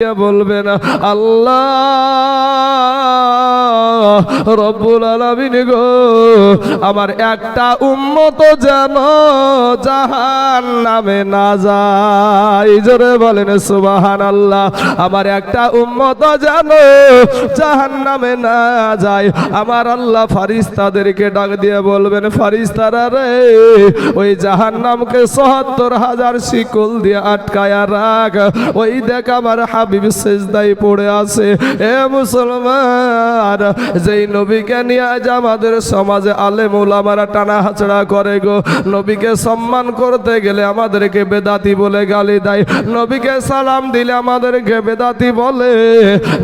বলবেন আল্লাহ রব্বুল আলামিন গো, আমার একটা উম্মত যেন জাহান্নামে না যায়। জোরে বলেন সুবহানাল্লাহ। আমার একটা উম্মত যেন জাহান্নামে না যায়। আমার আল্লাহ ফারিস্তাদেরকে ডাক দিয়ে বলবেন, ফারিস্তারা রে, ওই জাহান্নামকে ৭০,০০০ শিকল দিয়ে আটকায়া রাখ। ওই দেখ আমার হাবিব সিজদায় পড়ে আছে। এ মুসলমান, যেই নবীকে নিয়ে আজ আমাদের সমাজে আলেম ওলামারা টানা হাচড়া করে গো। নবীকে সম্মান করতে গেলে আমাদেরকে বেদাতি বলে গালি দেয়, নবীকে সালাম দিলে আমাদেরকে বেদাতি বলে,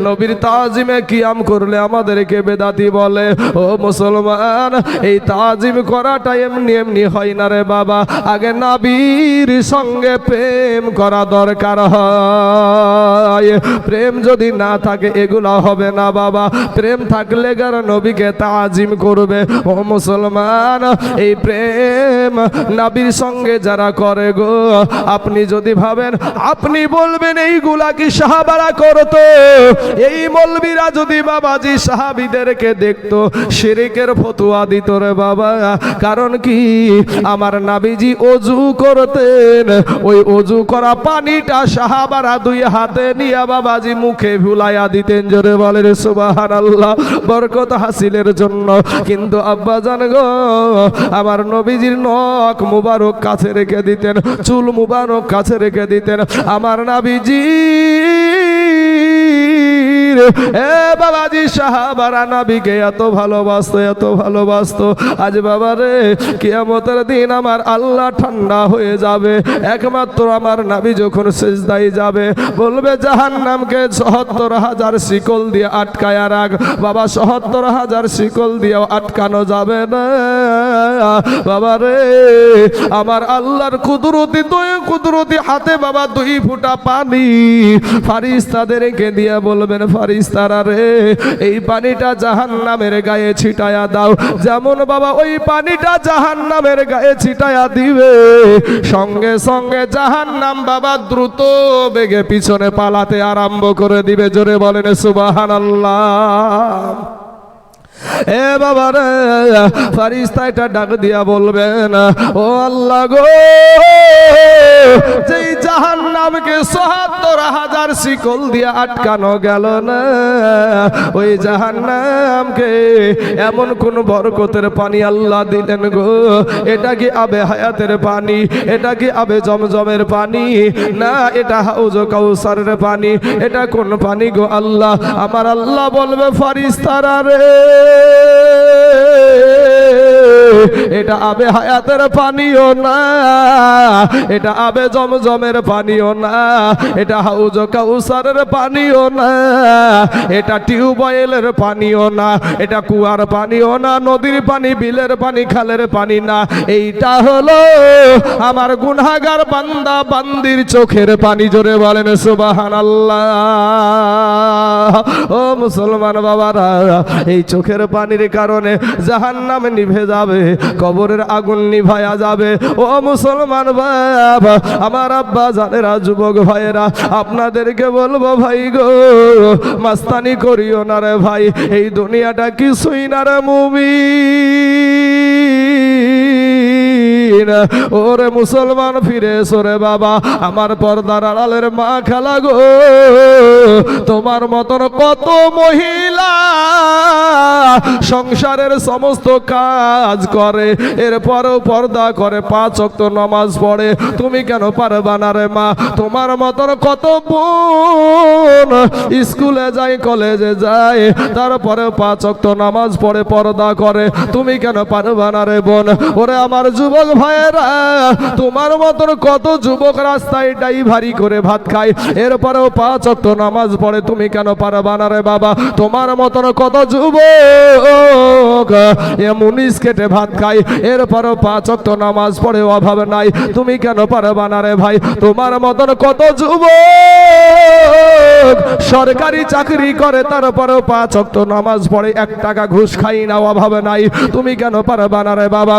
নবীর তাজিমে কিয়াম করলে আমাদেরকে বেদাতি বলে। ও মুসলমান, এই তাজিম করাটা এমনি এমনি হয় না রে বাবা। আগে নবীর সঙ্গে প্রেম করা দরকার হয়। প্রেম যদি না থাকে এগুলা হবে না বাবা। প্রেম থাকলে গার নবীকে তাজিম করবে। ও মুসলমান, এই প্রেম নবীর সঙ্গে যারা করে গো, আপনি যদি ভাবেন, আপনি বলবেন এইগুলা কি সাহাবারা করতো? এই মৌলবীরা যদি বাবাজি সাহাবীদেরকে দেখতো, শিরকের ফতোয়া দিত রে বাবা। কারণ কি, আমার নবীজি ওযু করতেন, ওই ওযু করা পানিটা সাহাবারা দুই হাতে নিয়ে বাবাজি মুখে ভুলাইয়া দিতেন। জোরে বলেন সুবহানাল্লাহ, বরকত হাসিলের জন্য। কিন্তু আব্বা জান গো, আমার নবীজির নখ মুবারক কাছে রেখে দিতেন, চুল মুবারক কাছে রেখে দিতেন। আমার নবীজি এ বাবাজি সাহাবারা নবীকে এত ভালোবাসতো, এত ভালোবাসতো। আজ বাবা রে, কিয়ামতের দিন আমার আল্লাহ ঠান্ডা হয়ে যাবে। একমাত্র আমার নবী যখন সিজদায় যাবে, বলবে জাহান্নামকে ৭০,০০০ শিকল দিয়ে আটকায়া রাখ। বাবা ৭০,০০০ শিকল দিয়ে আটকানো যাবে না বাবা রে। আমার আল্লাহর কুদরতি হাতে বাবা ২ ফোঁটা পানি ফারিস্তাদেরকে দিয়ে বলবেন, ফারিস্তারা রে, এই পানিটা জাহান্নামের গায়ে ছিটায়া দাও। যেমন বাবা ওই পানিটা জাহান্নামের গায়ে ছিটায়া দিবে, সঙ্গে সঙ্গে জাহান্নাম বাবা দ্রুত বেগে পিছনে পালাতে আরম্ভ করে দিবে। জোরে বলেন সুবহানাল্লাহ। এ বাবা রে, ফারিস্তা এটা ডাক দিয়া বলবেন, ও আল্লাহ গো, যেই জাহান্নামকে ৭০,০০০ শিকল দিয়ে আটকানো গেল না, ওই জাহান্নামকে এমন কোন বরকতের পানি আল্লাহ দিলেন গো। এটা কি আবে হায়াতের পানি? এটা কি আবে জমজমের পানি? না, এটা হাউজ কাউসারের পানি। এটা কোন পানি গো আল্লাহ? আমার আল্লাহ বলবে, ফারিস্তারা রে, এটা আবে হায়াতের পানিও না, এটা আবে জমজমের পানিও না, এটা হাউজ কাউসারের পানিও না, এটা টিউবওয়েলের পানিও না, এটা কুয়ার পানিও না, নদীর পানি, বিলের পানি, খালের পানি না। এইটা হলো আমার গুনাহগার বান্দা বান্দির চোখের পানি। জোরে বলেন সুবহানাল্লাহ। ও মুসলমান বাবারা, এই চোখের পানির কারণে জাহান্নাম নিভে যাবে, কবরের আগুন নিভায়া যাবে। ও মুসলমান বাবা, আমার আব্বা জানেরা, যুবক ভাইয়েরা, আপনাদেরকে বলবো ভাই গো, মাস্তানি করিও না রে ভাই। এই দুনিয়াটা কিছুই না রে মুমিন। ওরে মুসলমান, ফিরে এসো রে বাবা। আমার পর্দার আড়ালের মা খালা গো, তোমার মতন কত মহিলা সংসারের সমস্ত কাজ করে, এরপরেও পর্দা করে, ৫ ওয়াক্ত নামাজ পড়ে। তুমি কেন পারবা না রে মা? তোমার মতন কত বোন স্কুলে যায়, কলেজে যায়, তারপরে 5 ওয়াক্ত নামাজ পড়ে, পর্দা করে। তুমি কেন পারবা না রে বোন? ওরে আমার যুবক ভাইয়েরা, তোমার মতন কত যুবক রাস্তায় ড্রাইভারি করে ভাত খায়, এরপরেও 5 ওয়াক্ত নামাজ পড়ে। তুমি কেন পারবা না রে বাবা? তোমার মতন কত যুবক মুনিশ কেটে ভাত খায়, এরপরেও 5 ওয়াক্ত নামাজ পড়ে, অভাব নাই। তুমি কেন পারবা না রে ভাই? তোমার মতন কত যুবক লোক সরকারি চাকরি করে তারপরেও 5 ওয়াক্ত নামাজ পড়ে, 1 টাকা ঘুষ খাই না, অভাব নাই, তুমি কেন পারবা না রে বাবা?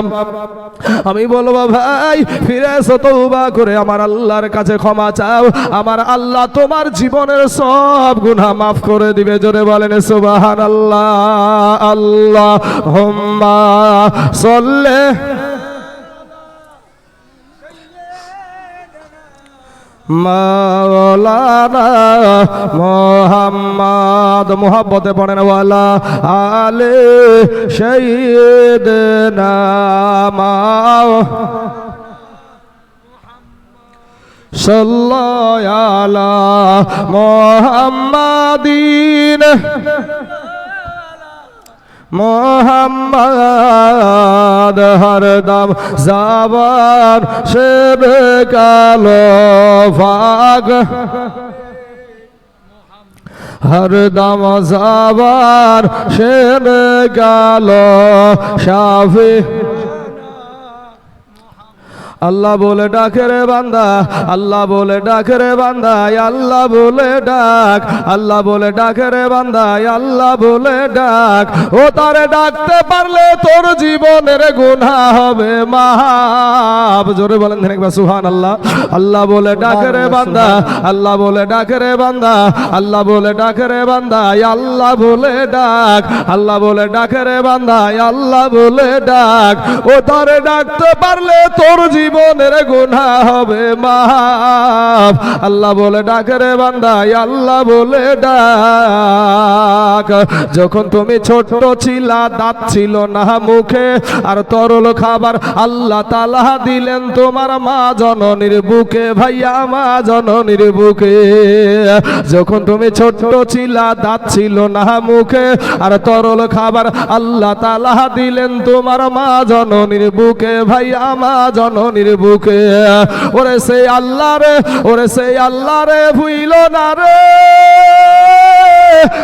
আমি বলবো ভাই ফিরে এসো, তওবা করে আমার আল্লাহর কাছে ক্ষমা চাও, আমার আল্লাহ তোমার জীবনের সব গুনাহ মাফ করে দিবে। জোরে বলেন সুবহানাল্লাহ। আল্লাহুম্মা সাল্লি মাওলানা মুহাম্মদ, মুহাব্বতে পড়েন ওয়ালা আলে সাইয়্যিদিনা সাল্লাল্লাহু আলা মুহাম্মাদিন মোহাম্মদ হরদম জাবান শেব কালো ফাগ, হরদম জাবান শেব কালো শাফি। আল্লাহ বলে ডাকে রে বান্দা, আল্লাহ বলে ডাকে রে বান্দা, আল্লাহ বলে ডাক, আল্লাহ বলে ডাকে রে বান্দা, আল্লাহ বলে ডাক। ও তারে ডাকতে পারলে তোর জীবনের গুনাহ হবে মাফ। জোরে বলেন একবার সুবহানাল্লাহ। আল্লাহ বলে ডাকে রে বান্দা, আল্লাহ বলে ডাকে রে বান্দা, আল্লাহ বলে ডাকে রে বান্দা, আল্লাহ বলে ডাক, আল্লাহ বলে ডাকে রে বান্দা, আল্লাহ বলে ডাক। ও তারে ডাকতে পারলে তোর জীবনের গুনাহ হবে মাফ। আল্লাহ বলে ডাকে রে বান্দা, আল্লাহ বলে ডাক। যখন তুমি ছোট ছিলা, দাঁত ছিল না মুখে, আর তরল খাবার আল্লাহ তাআলা দিলেন তোমার মা জননীর বুকে। ভাইয়া মা জননীর বুকে, যখন তুমি ছোট ছিলা, দাঁত ছিল না মুখে, আর তরল খাবার আল্লাহ তাআলা দিলেন তোমার মা জননীর বুকে। ভাইয়া মা জননীর বুকে। ওরে সেই আল্লাহ রে, ওরে সেই আল্লাহ রে ভুইল না রে,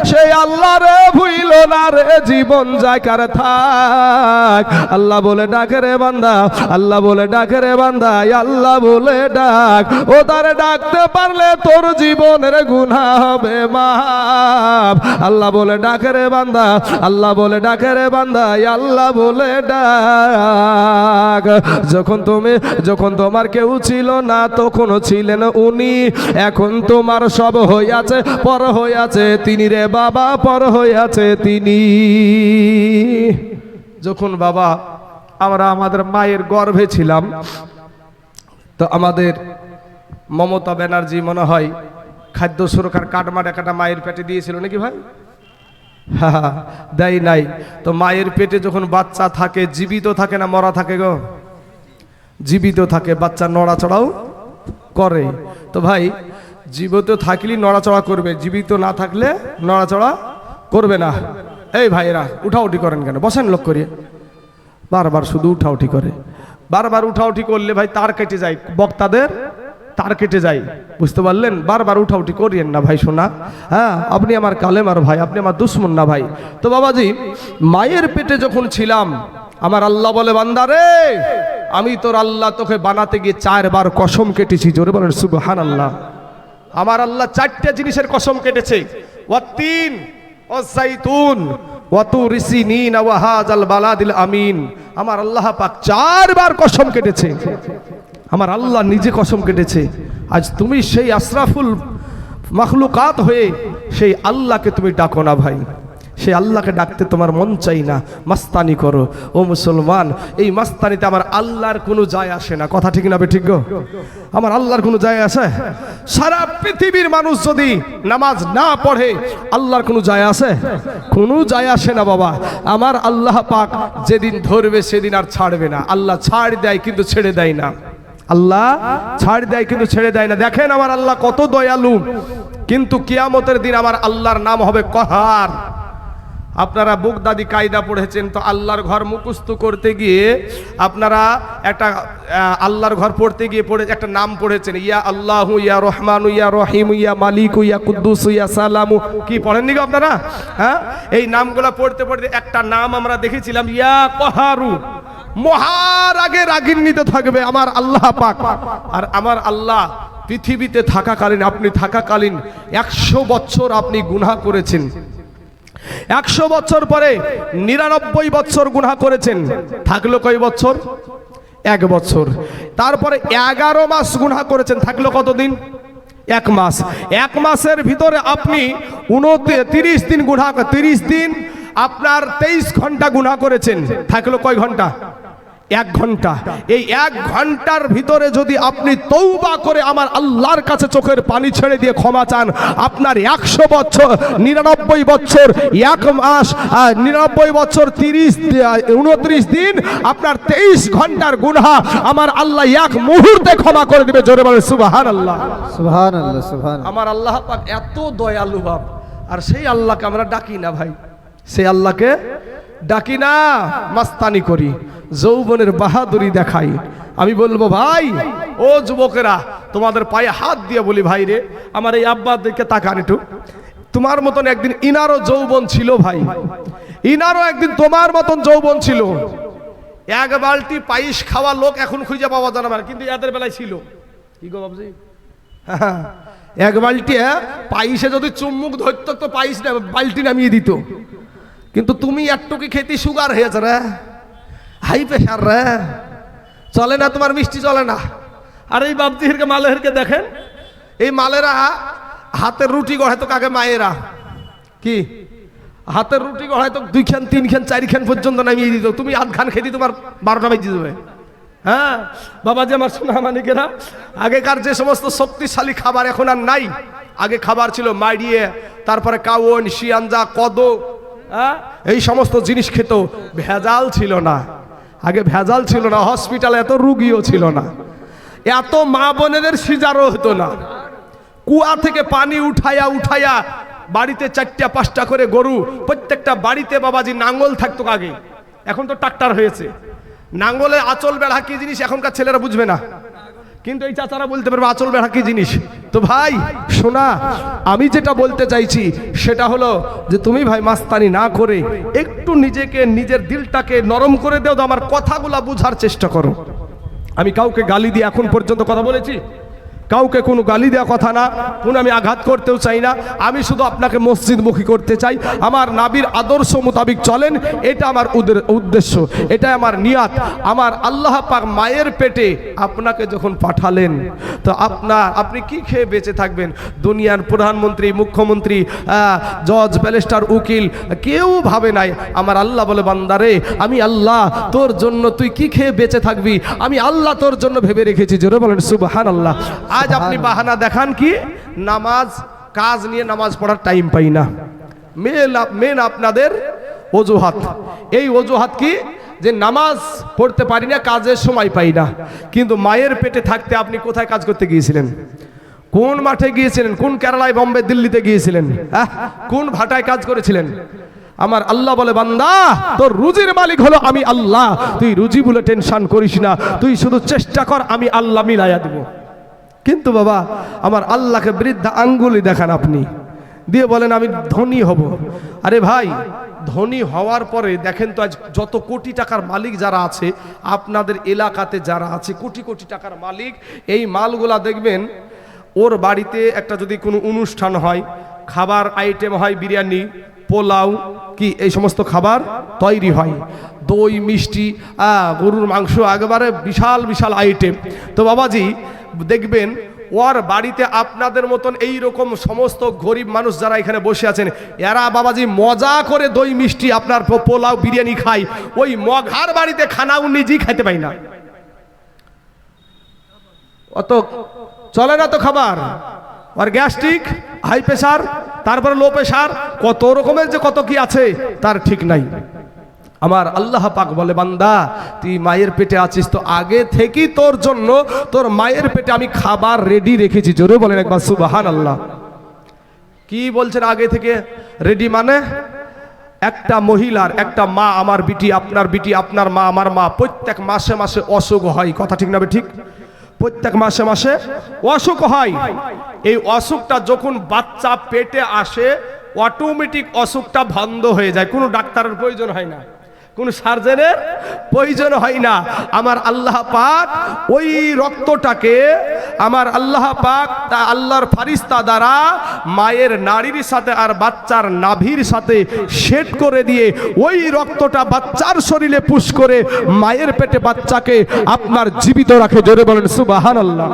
সেই আল্লাহ রে ভুইল না রে, জীবন যাকার থাক। আল্লাহ বলে ডাকে রে বান্দা, আল্লাহ বলে ডাকে রে বান্দা, আল্লাহ বলে ডাক। ও তারে ডাকতে পারলে তোর জীবনের গুনাহ হবে মাফ। আল্লাহ বলে ডাকে রে বান্দা, আল্লাহ বলে ডাকে রে বান্দা, আল্লাহ বলে ডাক। যখন তোমার কেউ ছিল না তখনও ছিলেন উনি, এখন তোমার সব হইয়াছে পর হইয়াছে তিনি রে বাবা, পর হইয়াছে তিনি। যখন বাবা আমরা আমাদের মায়ের গর্ভে ছিলাম, তো আমাদের মমতা ব্যানার্জি মনে হয় খাদ্য সুরক্ষার কার্ড মার্ড একটা মায়ের পেটে দিয়েছিল নাকি ভাই? হ্যাঁ, দেয় নাই। তো মায়ের পেটে যখন বাচ্চা থাকে, জীবিত থাকে না মরা থাকে গো? জীবিত থাকে, বাচ্চা নড়াচড়াও করে। তো ভাই জীবিত থাকলেই নড়াচড়া করবে, জীবিত না থাকলে নড়াচড়া করবে না। এই ভাইরা উঠাউঠি করেন কেন? বসেন লোক করিয়ে, বারবার শুধু উঠাউঠি করে। বারবার উঠাউঠি করলে ভাই তার কেটে যায়, বক্তাদের তার কেটে যায়, বুঝতে পারলেন? বারবার উঠাউঠি করিয়েন না ভাই শোনা। হ্যাঁ, আপনি আমার কালেমার ভাই, আপনি আমার দুশ্মন না ভাই। তো বাবাজি মায়ের পেটে যখন ছিলাম, আমার আল্লাহ বলে বান্দা রে, আমি তোর আল্লাহ তোকে বানাতে গিয়ে 4 বার কসম কেটেছি। জোরে বলেন সুবহানাল্লাহ। আমার আল্লাহ 4টে জিনিসের কসম কেটেছে, ওয়াতিন ওয়াজাইতুন ওয়াতুরি সিনিন ওয়া হাযাল বালাদিল আমিন। আমার আল্লাহ পাক 4 বার কসম কেটেছে, আমার আল্লাহ নিজে কসম কেটেছে। আজ তুমি সেই আশরাফুল মাখলুকাত হয়ে সেই আল্লাহকে তুমি ডাকো না ভাই, সেই আল্লাহকে ডাকতে তোমার মন চাই না, মাস্তানি করো। ও মুসলমান, এই মাস্তানিতে আমার আল্লাহর কোনো যায় আসে না। কথা ঠিক না বে ঠিক গো? আমার আল্লাহর কোনো যায় আসে? সারা পৃথিবীর মানুষ যদি নামাজ না পড়ে আল্লাহর কোনো যায় আসে? কোনো যায় আসে না বাবা। আমার আল্লাহ পাক যেদিন ধরবে সেদিন আর ছাড়বে না। আল্লাহ ছাড় দেয় কিন্তু ছেড়ে দেয় না। আল্লাহ ছাড় দেয় কিন্তু ছেড়ে দেয় না। দেখেন আমার আল্লাহ কত দয়ালু, কিন্তু কিয়ামতের দিন আমার আল্লাহর নাম হবে কহার। আপনারা বুগদাদি কায়দা পড়েছেন, তো আল্লাহর ঘর মুখস্থ করতে গিয়ে আপনারা একটা আল্লাহর ঘর পড়তে গিয়ে একটা নাম পড়েছেন, ইয়া আল্লাহু ইয়া রহমানু ইয়া রহিম ইয়া মালিকু ইয়া কুদ্দুস ইয়া সালামু। কি পড়েননি গো আপনারা? হ্যাঁ, এই নামগুলো পড়তে পড়তে একটা নাম আমরা দেখেছিলাম, ইয়া কহারু। মহারাগে রাগিন্বিত থাকবে আমার আল্লাহ পাক। আর আমার আল্লাহ পৃথিবীতে থাকাকালীন, আপনি থাকাকালীন 100 বছর আপনি গুনাহ করেছেন, 100 বছর পরে 99 বছর গুনাহ করেছেন, থাকলো কয় বছর? 1 বছর। তারপরে 11 মাস গুনাহ করেছেন, থাকলো কতদিন? 1 মাস। 1 মাসের ভিতরে আপনি 29 দিন গুনাহ, 30 দিন আপনার 23 ঘন্টা গুনাহ করেছেন, থাকলো কয় ঘন্টা? 1 ঘন্টা। এই 1 ঘন্টার ভিতরে যদি আপনি তওবা করে আমার আল্লাহর কাছে চোখের পানি ছেড়ে দিয়ে ক্ষমা চান, আপনার 100 বছর, 99 বছর 1 মাস, 99 বছর 29 দিন, আপনার 23 ঘন্টার গুনাহ আমার আল্লাহ 1 মুহূর্তে ক্ষমা করে দিবে। জোরে বলেন সুবহানাল্লাহ, সুবহানাল্লাহ, সুবহানাল্লাহ। আমার আল্লাহ পাক এত দয়ালু বাপ, আর সেই আল্লাহকে আমরা ডাকি না ভাই, সেই আল্লাহকে ডাকি না, মাস্তানি করি, যৌবনের বাহাদুরি দেখাই। আমি বলবো ভাই, ও যুবকেরা, তোমাদের পায়ে হাত দিয়ে বলি, ভাই রে, আমার এই আব্বার দিকে তাকান একটু। তোমার মতন একদিন ইনারও যৌবন ছিল ভাই, ইনারও একদিন তোমার মতন যৌবন ছিল। 1 বালতি পায়েস খাওয়া লোক এখন খুঁজে পাওয়া যায় না, কিন্তু এদের বেলায় ছিল। কি গো বাবজি? 1 বালতি পায়েসে যদি চুম্মুক ধরতো তো পায়েস বালতি নামিয়ে দিত। কিন্তু তুমি একটুকি খেতে সুগার হয়েছে রে, হাই প্রেশার রে, চলে না, তোমার মিষ্টি চলে না। আর এই বাবজিকে মালেরকে দেখেন, এই মালেরা হাতের রুটি গড়ায় তো কাকে মায়েরা, কি হাতের রুটি গড়ায় তো 2 খান 3 খান 4 খান পর্যন্ত নামিয়ে দিত। তুমি 8 খান খেতে তোমার 12টা বেজে যাবে। হ্যাঁ বাবাজি আমার সোনা মানিকেরা, আগেকার যে সমস্ত শক্তিশালী খাবার এখন আর নাই। আগে খাবার ছিল মাইডিয়ে, তারপরে কাউন, শিয়াঞ্জা, কদ, এই সমস্ত জিনিস খেত, ভেজাল ছিল না। আগে ভেজাল ছিল না, হসপিটালে এত রুগীও ছিল না, এত মা বোনেদের সিজারও হতো না। কুয়া থেকে পানি উঠাইয়া উঠাইয়া বাড়িতে 4টা 5টা করে গরু, প্রত্যেকটা বাড়িতে বাবাজি নাঙ্গল থাকতো আগে, এখন তো ট্রাক্টর হয়েছে। নাঙ্গলে আঁচল বেড়া কি জিনিস এখনকার ছেলেরা বুঝবে না, কিন্তু এই চাচারা বলতে পারবে আঁচল বেড়া কি জিনিস। তো ভাই শোনা, আমি যেটা বলতে চাইছি সেটা হলো যে তুমি ভাই মাস্তানি না করে একটু নিজেকে, নিজের দিলটাকে নরম করে দাও, আমার কথাগুলা বুঝার চেষ্টা করো। আমি কাউকে গালি দিয়ে এখন পর্যন্ত কথা বলেছি? কাউকে কোনো গালি দেওয়া কথা না, কোনো আমি আঘাত করতেও চাই না। আমি শুধু আপনাকে মসজিদমুখী করতে চাই, আমার নাবির আদর্শ মোতাবিক চলেন, এটা আমার উদ্দেশ্য, এটা আমার নিয়াত। আমার আল্লাহ পাক মায়ের পেটে আপনাকে যখন পাঠালেন, তো আপনি কি খেয়ে বেঁচে থাকবেন? দুনিয়ার প্রধানমন্ত্রী, মুখ্যমন্ত্রী, জজ, ব্যারিস্টার, উকিল কেউ ভাবে নাই। আমার আল্লাহ বলে, বান্দারে আমি আল্লাহ তোর জন্য তুই কি খেয়ে বেঁচে থাকবি, আমি আল্লাহ তোর জন্য ভেবে রেখেছি। জোরে বলেন সুবহানাল্লাহ। আজ আপনি বাহানা দেখান কি নামাজ, কাজ নিয়ে নামাজ পড়ার টাইম পাই না। মেন আপনাদের অজুহাত, এই অজুহাত কি যে নামাজ পড়তে পারি না, কাজের সময় পাই না। কিন্তু মায়ের পেটে থাকতে আপনি কোথায় কাজ করতে গিয়েছিলেন? কোন মাঠে গিয়েছিলেন? কোন কেরালায়, বম্বে, দিল্লিতে গিয়েছিলেন? কোন ভাটায় কাজ করেছিলেন? আমার আল্লাহ বলে, বান্দা তোর রুজির মালিক হলো আমি আল্লাহ, তুই রুজি বলে টেনশন করিস না, তুই শুধু চেষ্টা কর, আমি আল্লাহ মিলাইয়া দেব। কিন্তু বাবা আমার আল্লাহকে বৃদ্ধা আঙ্গুলি দেখান আপনি, দিয়ে বলেন আমি ধনী হব। আরে ভাই, ধনী হওয়ার পরে দেখেন তো আজ যত কোটি টাকার মালিক যারা আছে, আপনাদের এলাকাতে যারা আছে কোটি কোটি টাকার মালিক, এই মালগুলা দেখবেন ওর বাড়িতে একটা যদি কোনো অনুষ্ঠান হয়, খাবার আইটেম হয় বিরিয়ানি, পোলাও, কি এই সমস্ত খাবার তৈরি হয়, দই, মিষ্টি, গরুর মাংস, একেবারে বিশাল বিশাল আইটেম। তো বাবাজি দেখবেন ওর বাড়িতে আপনাদের মতন এই রকম সমস্ত গরিব মানুষ যারা এখানে বসে আছেন, এরা বাবাজি মজা করে দই মিষ্টি, আপনার পোলাও, বিরিয়ানি খায়। ওই মঘার বাড়িতে খানাও নিজেই খাইতে পাই না, অত চলে না তো খাবার। আর গ্যাস্ট্রিক, হাই প্রেশার, তারপরে লো প্রেশার, কত রকমের যে কত কি আছে তার ঠিক নাই। আমার আল্লাহ পাক বলে, বান্দা তুই মায়ের পেটে আছিস, তো আগে থেকেই তোর জন্য তোর মায়ের পেটে আমি খাবার রেডি রেখেছি। জোরে বলেন একবার সুবহানাল্লাহ। কি বলছেন আগে থেকে রেডি? মানে একটা মহিলার, একটা মা, আমার বিটি, আপনার বিটি, আপনার মা, আমার মা, প্রত্যেক মাসে মাসে অসুখ হয়, কথা ঠিক না ঠিক? প্রত্যেক মাসে মাসে অসুখ হয়। এই অসুখটা যখন বাচ্চা পেটে আসে, অটোমেটিক অসুখটা বন্ধ হয়ে যায়, কোনো ডাক্তারের প্রয়োজন হয় না। কোন সার্জনের প্রয়োজন হয় না। আমার আল্লাহ পাক ওই রক্তটাকে আমার আল্লাহ পাক তা আল্লাহর ফারিস্তা দ্বারা মায়ের নাড়ির সাথে আর বাচ্চার নাভির সাথে সেট করে দিয়ে ওই রক্তটা বাচ্চার শরীরে পুশ করে মায়ের পেটে বাচ্চাকে আপনার জীবিত রাখে। জোরে বলেন সুবহানাল্লাহ।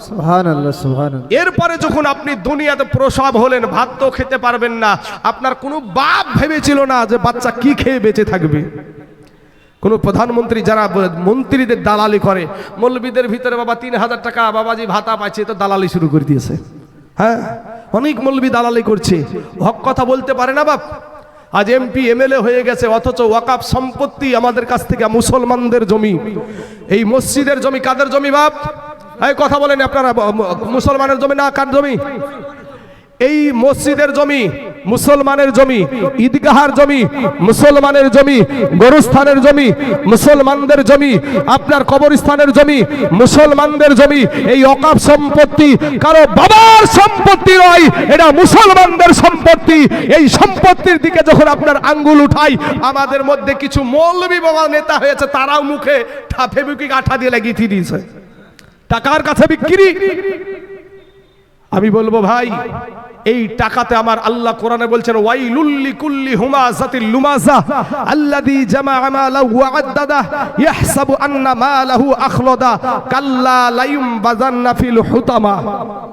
সুবহানাল্লাহ সুবহানাল্লাহ। এরপরে যখন আপনি দুনিয়াতে প্রসব হলেন, ভাত তো খেতে পারবেন না, আপনার কোনো বাপ ভেবেছিল না যে বাচ্চা কি খেয়ে বেঁচে থাকবে। কোন প্রধানমন্ত্রী যারা মন্ত্রীদের দালালি করে, মৌলবীদের ভিতরে বাবা 3000 টাকা বাবাজি ভাতা পাচ্ছে, তো দালালি শুরু করে দিয়েছে। হ্যাঁ, অনেক মৌলবী দালালি করছে, হক কথা বলতে পারে না বাপ। আজ এমপি এমএলএ হয়ে গেছে, অথচ ওয়াকাফ সম্পত্তি আমাদের কাছ থেকে মুসলমানদের জমি। এই মসজিদের জমি কাদের জমি বাপ? এই কথা বলেন আপনারা, মুসলমানের জমি না কার জমি? এই মসজিদের জমি মুসলমানের জমি, ঈদগাহের জমি মুসলমানের জমি, গরুস্থানের জমি মুসলমানদের জমি, আপনার কবরস্থানের জমি মুসলমানদের জমি। এই ওয়াকফ সম্পত্তি কারো বাবার সম্পত্তি নয়, এটা মুসলমানদের সম্পত্তি। এই সম্পত্তির দিকে যখন আপনার আঙ্গুল উঠাই, আমাদের মধ্যে কিছু মৌলবী বাবা নেতা হয়েছে, তারাও মুখে ফেবিকুইক আঠা দিয়ে লাগিয়ে দিয়েছে, টাকার কাছে বিক্রি। আমি বলবো ভাই, এই টাকাতে আমার আল্লাহ কোরআনে বলছেন ওয়াইলুল লিকুল্লি হুমাযাতিল লুমাযা আল্লাযী জামাআ মালাহু ওয়া আদ্দাদা ইয়াহসাবু আন্না মালাহু আখলাদা কাল্লা লায়ুমবাযান্না ফিল হুতামা।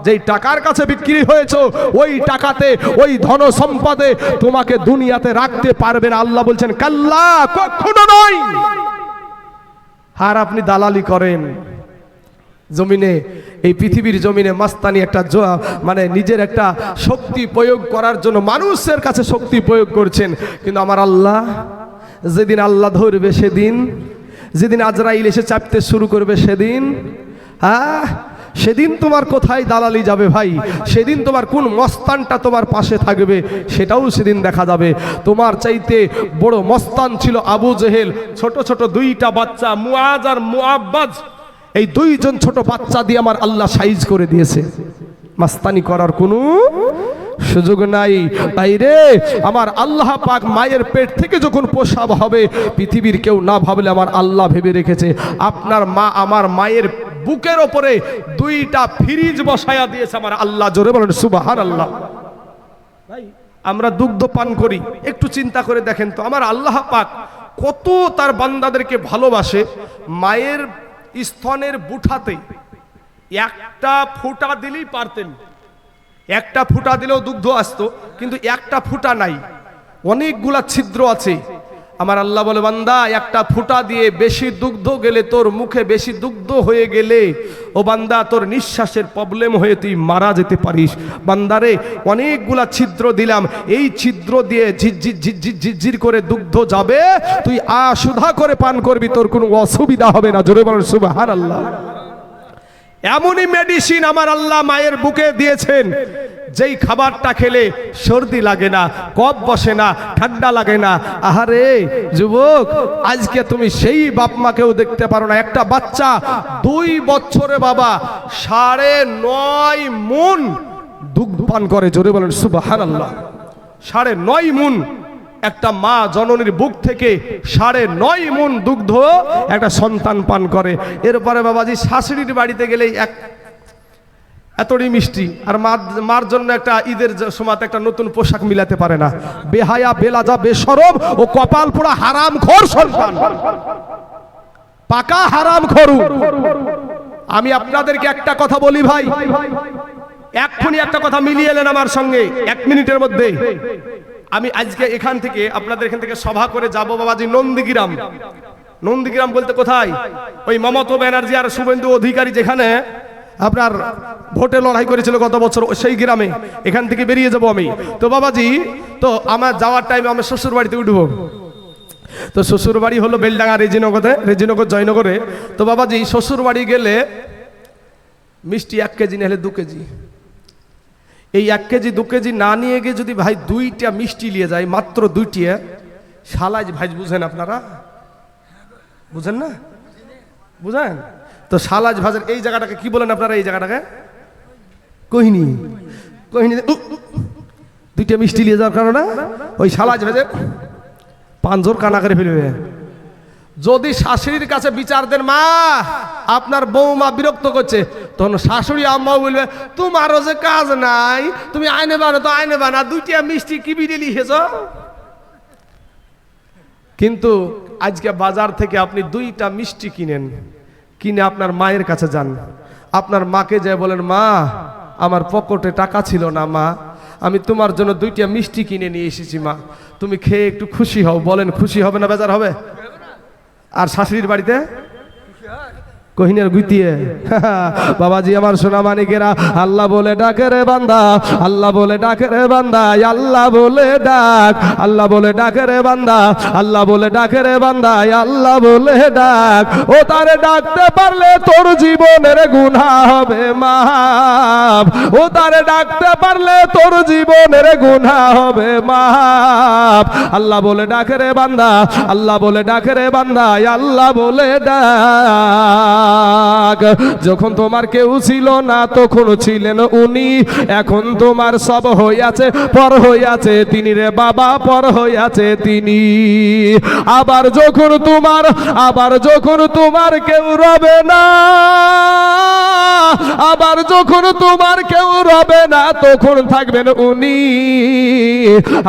যেই টাকার কাছে বিক্রি হয়েছে, ওই টাকাতে ওই ধন সম্পদে তোমাকে দুনিয়াতে রাখতে পারবে না। আল্লাহ বলছেন কাল্লা, কখনো নয়। আর আপনি দালালি করেন জমিনে, এই পৃথিবীর জমিনে মাস্তানি একটা মানে নিজের একটা শক্তি প্রয়োগ করার জন্য মানুষের কাছে শক্তি প্রয়োগ করছেন। কিন্তু আমার আল্লাহ যেদিন আল্লাহ ধরবে, সেদিন যেদিন আজরাইল এসে চাপতে শুরু করবে, সেদিন সেদিন তোমার কোথায় দালালি যাবে ভাই? সেদিন তোমার কোন মস্তানটা তোমার পাশে থাকবে সেটাও সেদিন দেখা যাবে। তোমার চাইতে বড় মস্তান ছিল আবু জেহেল। ছোট ছোট দুইটা বাচ্চা মুআজ আর মুআব্বাজ, এই দুইজন ছোট বাচ্চা দিয়ে আমার আল্লাহ সাইজ করে দিয়েছে। মাস্তানি করার কোনো সুযোগ নাই। তাই রে আমার আল্লাহ পাক মায়ের পেট থেকে যখন প্রসব হবে, পৃথিবীর কেউ না ভাবলে আমার আল্লাহ ভেবে রেখেছে। আপনার মা আমার মায়ের বুকের ওপরে দুইটা ফ্রিজ বসায়া দিয়েছে আমার আল্লাহ। জোরে বলেন সুবহানাল্লাহ। ভাই, আমরা দুগ্ধ পান করি, একটু চিন্তা করে দেখেন তো, আমার আল্লাহ পাক কত তার বান্দাদেরকে ভালোবাসে। মায়ের স্তনের বুঠাতে একটা ফুটা দিলেই পারতেন, একটা ফুটা দিলেও দুগ্ধ আসতো, কিন্তু একটা ফুটা নাই, অনেকগুলা ছিদ্র আছে। আমার আল্লাহ বলে বান্দা, একটা ফুটা দিয়ে বেশি দুগ্ধ গেলে, তোর মুখে বেশি দুগ্ধ হয়ে গেলে, ও বান্দা তোর নিঃশ্বাসের প্রবলেম হয়ে তুই মারা যেতে পারিস। বান্দারে অনেকগুলা ছিদ্র দিলাম, এই ছিদ্র দিয়ে ঝিরঝির ঝিরঝির ঝিরঝির করে দুগ্ধ যাবে, তুই আশুধা করে পান করবি, তোর কোনো অসুবিধা হবে না। জোরে বলেন সুবহানাল্লাহ। এমনই মেডিসিন আমার আল্লাহ মায়ের বুকে দিয়েছেন, যেই খাবারটা খেলে সর্দি লাগে না, কফ বসে না, ঠান্ডা লাগে না। আহারে যুবক, আজকে তুমি সেই বাপ মাকেও দেখতে পারো না। একটা বাচ্চা 2 বছরে বাবা 9.5 মুন দুগ্ধ পান করে। জোরে বলেন সুবহানাল্লাহ। 9.5 মুন একটা মা জননীর বুক থেকে 9.5 মুন দুগ্ধ একটা সন্তান পান করে। এরপরে বাবাজি শাশুড়ির বাড়িতে গেলেই এতই মিষ্টি, আর মার জন্য একটা ঈদের সময় একটা নতুন পোশাক মিলাতে পারে না। বেহায়া, বেলাজা, বেশরম ও কপাল পোড়া হারামখোর সন্তান, পাকা হারামখোর। আমি আপনাদেরকে একটা কথা বলি ভাই, এক্ষুনি একটা কথা মিলিয়ে এলেন আমার সঙ্গে 1 মিনিটের মধ্যে। আমি আজকে এখান থেকে আপনাদের এখান থেকে সভা করে যাব বাবাজি নন্দীগ্রাম। নন্দীগ্রাম বলতে কোথায়? ওই মমতা ব্যানার্জি আর শুভেন্দু অধিকারী যেখানে আপনার ভোটে লড়াই করেছিল গত বছর, সেই গ্রামে। এখান থেকে বেরিয়ে যাব আমি। তো বাবাজি, তো আমার যাওয়ার টাইমে আমি শ্বশুর বাড়িতে উঠবো। তো শ্বশুর বাড়ি হলো বেলডাঙ্গা, রেজিনগর জয়নগরে। তো বাবাজি শ্বশুর বাড়ি গেলে মিষ্টি 1 কেজি নিলে 2 কেজি। এই 1 কেজি 2 কেজি না নিয়ে গিয়ে যদি ভাই 2টা মিষ্টি নিয়ে যায়, মাত্র 2টা শালাজ ভাই, বুঝেন আপনারা? বুঝেন না? বুঝেন তো? শালাজ ভাজের এই জায়গাটাকে কি বলেন আপনারা? এই জায়গাটাকে কহিনি। 2টা মিষ্টি নিয়ে যাওয়ার কারণে ওই শালাজ ভাজে 5 জোর কানা করে ফেলবে। যদি শাশুড়ির কাছে বিচার দেন, মা আপনার বৌমা বিরক্ত করছে, তখন শাশুড়ি আম্মা বলবে তোমারও যে কাজ নাই, তুমি আইনে বানো তো আইনে বানা, দুইটা মিষ্টি কি বিড়ে লিখেছ। কিন্তু আজকে বাজার থেকে আপনি দুইটা মিষ্টি কিনেন, কিনে আপনার মায়ের কাছে যান, আপনার মাকে যে বলেন মা আমার পকেটে টাকা ছিল না মা, আমি তোমার জন্য দুইটা মিষ্টি কিনে নিয়ে এসেছি মা, তুমি খেয়ে একটু খুশি হও। বলেন খুশি হবে না বেজার হবে? আর শাশুড়ির বাড়িতে কহিনের গুতিয়ে বাবাজি আমার সোনা মানিকেরা, আল্লাহ বলে ডাকে রে বান্দা, আল্লাহ বলে ডাকে রে বান্দা, আল্লাহ বলে ডাক, আল্লাহ বলে ডাকে রে বান্দা, আল্লাহ বলে ডাকে রে বান্দা, আল্লাহ বলে ডাক। ও তারে ডাকতে পারলে তোর জীবনের গুনাহ হবে মাফ, ও তারে ডাকতে পারলে তোর জীবনের গুনাহ হবে মাফ। আল্লাহ বলে ডাকে রে বান্দা, আল্লাহ বলে ডাকে রে বান্দা, আল্লাহ বলে ডাক। যখন তোমার কেউ ছিল না তখন ছিলেন উনি, এখন তোমার সব হইয়াছে পর হইয়াছে তিনি রে বাবা, পর হইয়াছে তিনি। আবার যখন তোমার কেউ রবে না, আবার যখন তোমার কেউ রবে না তখন থাকবেন উনি।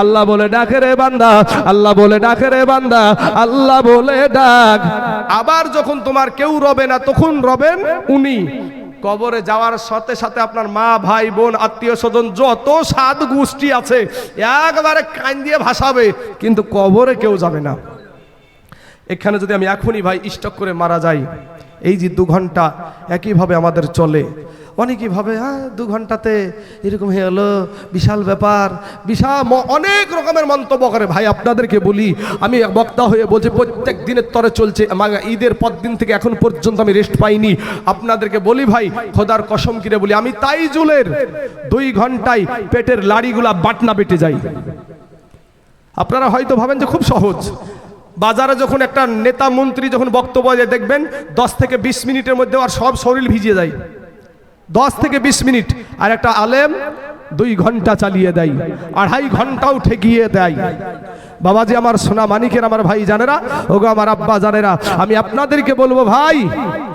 আল্লাহ বলে ডাকে রে বান্দা, আল্লাহ বলে ডাকে রে বান্দা, আল্লাহ বলে ডাক। আবার যখন তোমার কেউ রবে না তখন রবেন উনি। কবরে যাওয়ার সাথে সাথে আপনার মা ভাই বোন আত্মীয় স্বজন যত সাত গোষ্ঠী আছে একবারে কান দিয়ে ভাসাবে, কিন্তু কবরে কেউ যাবে না। এখানে যদি আমি এখনই ভাই স্টক করে মারা যাই, এই যে 2 ঘন্টা একইভাবে আমাদের চলে, অনেকেই ভাবে হ্যাঁ 2 ঘন্টাতে এরকম হয়ে গেলো, বিশাল ব্যাপার, বিশাল অনেক রকমের মন্তব্য করে। ভাই আপনাদেরকে বলি, আমি বক্তা হয়ে বলছি প্রত্যেক দিনের তরে চলছে, ঈদের পর দিন থেকে এখন পর্যন্ত আমি রেস্ট পাইনি। আপনাদেরকে বলি ভাই খোদার কসম কিনে বলি, আমি তাইজুলের 2 ঘন্টায় পেটের লাড়িগুলা বাটনা বেটে যাই। আপনারা হয়তো ভাবেন যে খুব সহজ। বাজারে যখন একটা নেতা মন্ত্রী যখন বক্তব্য দেয় দেখবেন 10 থেকে 20 মিনিটের মধ্যে আর সব শরীর ভিজে যায়, 10 থেকে 20 মিনিট। আর একটা আলেম 2 ঘন্টা চালিয়ে দেয়, 2.5 ঘন্টাও ঠেকিয়ে দেয়। বাবাজি আমার সোনা মানিকের আমার ভাই জানেরা, ওগো আমার আব্বা জানেরা, আমি আপনাদেরকে বলবো ভাই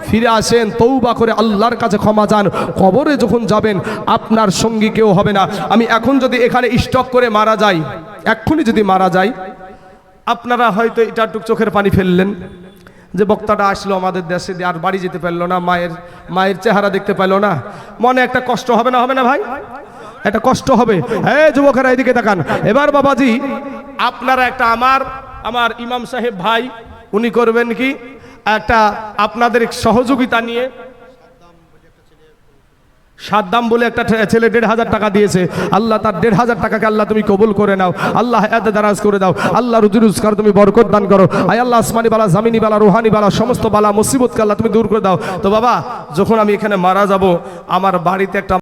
ফিরে আসেন, তওবা করে আল্লাহর কাছে ক্ষমা চান। কবরে যখন যাবেন আপনার সঙ্গী কেউ হবে না। আমি এখন যদি এখানে স্টক করে মারা যাই, এক্ষুনি যদি মারা যাই, আপনারা হয়তো এটা টুক চোখের পানি ফেললেন যে বক্তাটা আসলো আমাদের দেশে আর বাড়ি যেতে পারলো না, মায়ের চেহারা দেখতে পেল না, মনে একটা কষ্ট হবে না? হবে না ভাই? একটা কষ্ট হবে। হ্যাঁ যুবকেরা এদিকে তাকান। এবার বাবাজি আপনারা একটা আমার ইমাম সাহেব ভাই উনি করবেন কি একটা আপনাদের সহযোগিতা নিয়ে, সাদ্দাম বলে একটা ছেলে 1,500 টাকা দিয়েছে। আল্লাহ তার 1,500 টাকাকে আল্লাহ তুমি কবুল করে নাও, আল্লাহ হায়াতে দারাজ করে দাও, আল্লাহ রুজি রোজগার তুমি বরকত দান করো। আয় আল্লাহ আসমানি বালা জামিনি বালা রুহানি বালা সমস্ত বালা মুসিবতকে আল্লাহ তুমি দূর করে দাও। তো বাবা যখন আমি এখানে মারা যাব, আমার বাড়িতে একটা